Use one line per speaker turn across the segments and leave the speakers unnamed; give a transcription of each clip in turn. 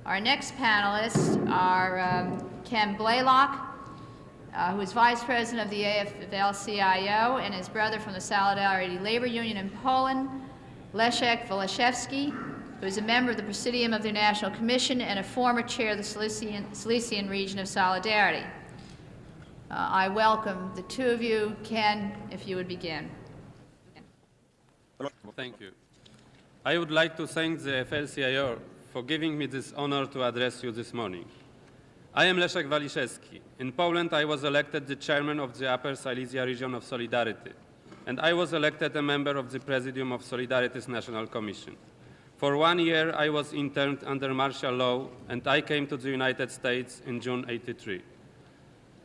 Our next panelists are Ken Blaylock, who is Vice President of the AFL-CIO, and his brother from the Solidarity Labor Union in Poland, Leszek Waliszewski, who is a member of the Presidium of the National Commission and a former chair of the Silesian region of Solidarity. I welcome the two of you. Ken, if you would begin.
Thank you. I would like to thank the AFL-CIO for giving me this honor to address you this morning. I am Leszek Waliszewski. In Poland, I was elected the chairman of the Upper Silesia region of Solidarity, and I was elected a member of the Presidium of Solidarity's National Commission. For 1 year, I was interned under martial law, and I came to the United States in June '83.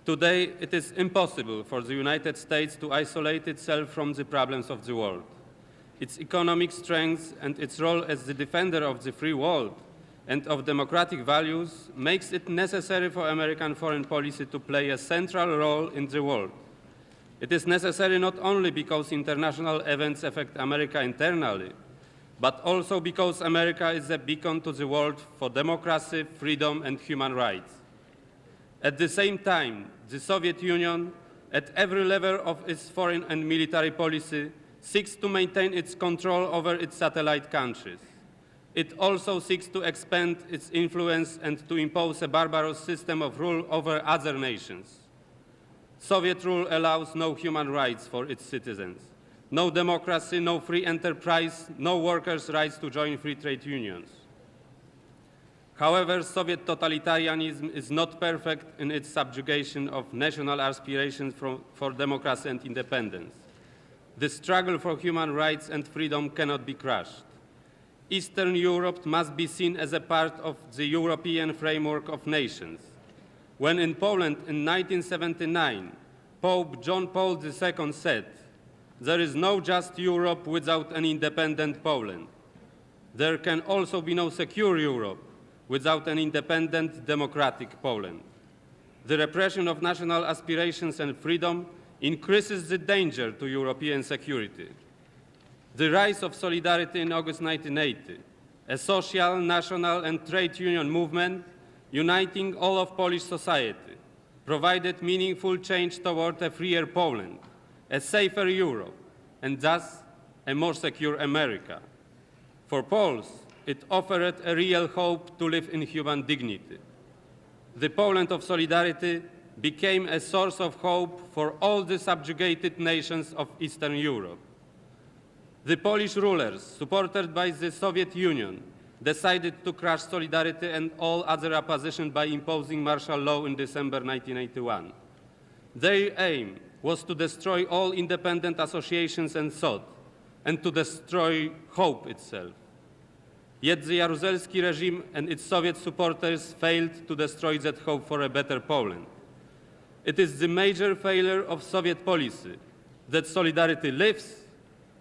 Today, it is impossible for the United States to isolate itself from the problems of the world. Its economic strength and its role as the defender of the free world and of democratic values makes it necessary for American foreign policy to play a central role in the world. It is necessary not only because international events affect America internally, but also because America is a beacon to the world for democracy, freedom, and human rights. At the same time, the Soviet Union, at every level of its foreign and military policy, seeks to maintain its control over its satellite countries. It also seeks to expand its influence and to impose a barbarous system of rule over other nations. Soviet rule allows no human rights for its citizens, no democracy, no free enterprise, no workers' rights to join free trade unions. However, Soviet totalitarianism is not perfect in its subjugation of national aspirations for democracy and independence. The struggle for human rights and freedom cannot be crushed. Eastern Europe must be seen as a part of the European framework of nations. When in Poland in 1979, Pope John Paul II said, "There is no just Europe without an independent Poland. There can also be no secure Europe without an independent, democratic Poland." The repression of national aspirations and freedom increases the danger to European security. The rise of Solidarity in August 1980, a social, national, and trade union movement uniting all of Polish society, provided meaningful change toward a freer Poland, a safer Europe, and thus a more secure America. For Poles, it offered a real hope to live in human dignity. The Poland of Solidarity became a source of hope for all the subjugated nations of Eastern Europe. The Polish rulers, supported by the Soviet Union, decided to crush Solidarity and all other opposition by imposing martial law in December 1981. Their aim was to destroy all independent associations and thought, and to destroy hope itself. Yet the Jaruzelski regime and its Soviet supporters failed to destroy that hope for a better Poland. It is the major failure of Soviet policy that Solidarity lives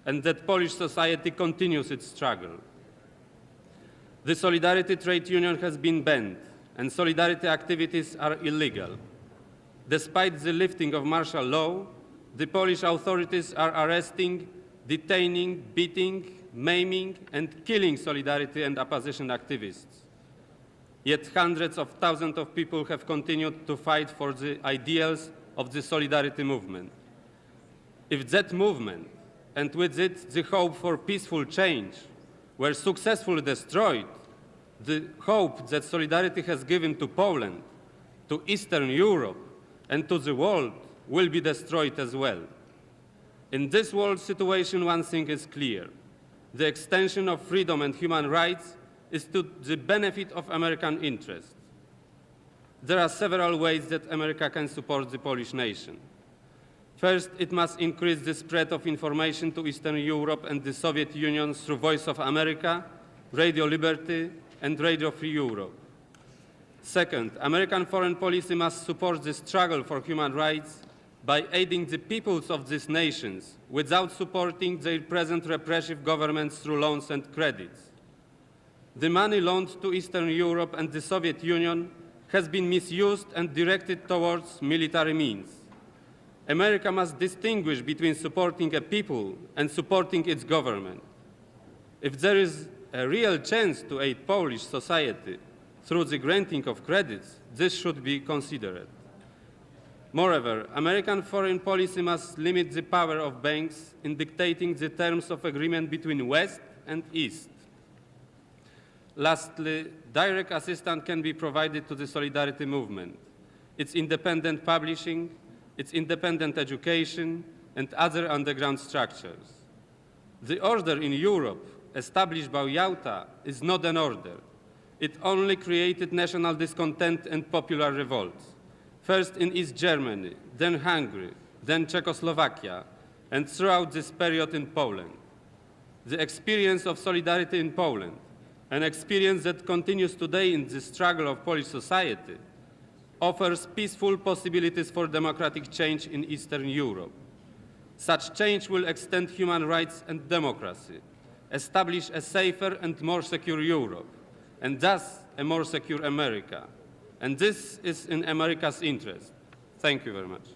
and that Polish society continues its struggle. The Solidarity trade union has been banned, and Solidarity activities are illegal. Despite the lifting of martial law, the Polish authorities are arresting, detaining, beating, maiming, and killing Solidarity and opposition activists. Yet hundreds of thousands of people have continued to fight for the ideals of the Solidarity movement. If that movement, and with it the hope for peaceful change, were successfully destroyed, the hope that Solidarity has given to Poland, to Eastern Europe, and to the world will be destroyed as well. In this world situation, one thing is clear. The extension of freedom and human rights is to the benefit of American interests. There are several ways that America can support the Polish nation. First, it must increase the spread of information to Eastern Europe and the Soviet Union through Voice of America, Radio Liberty, and Radio Free Europe. Second, American foreign policy must support the struggle for human rights by aiding the peoples of these nations without supporting their present repressive governments through loans and credits. The money loaned to Eastern Europe and the Soviet Union has been misused and directed towards military means. America must distinguish between supporting a people and supporting its government. If there is a real chance to aid Polish society through the granting of credits, this should be considered. Moreover, American foreign policy must limit the power of banks in dictating the terms of agreement between West and East. Lastly, direct assistance can be provided to the Solidarity movement, its independent publishing, its independent education, and other underground structures. The order in Europe established by Yalta is not an order. It only created national discontent and popular revolts, first in East Germany, then Hungary, then Czechoslovakia, and throughout this period in Poland. The experience of solidarity in Poland, an experience that continues today in the struggle of Polish society, offers peaceful possibilities for democratic change in Eastern Europe. Such change will extend human rights and democracy, establish a safer and more secure Europe, and thus a more secure America. And this is in America's interest. Thank you very much.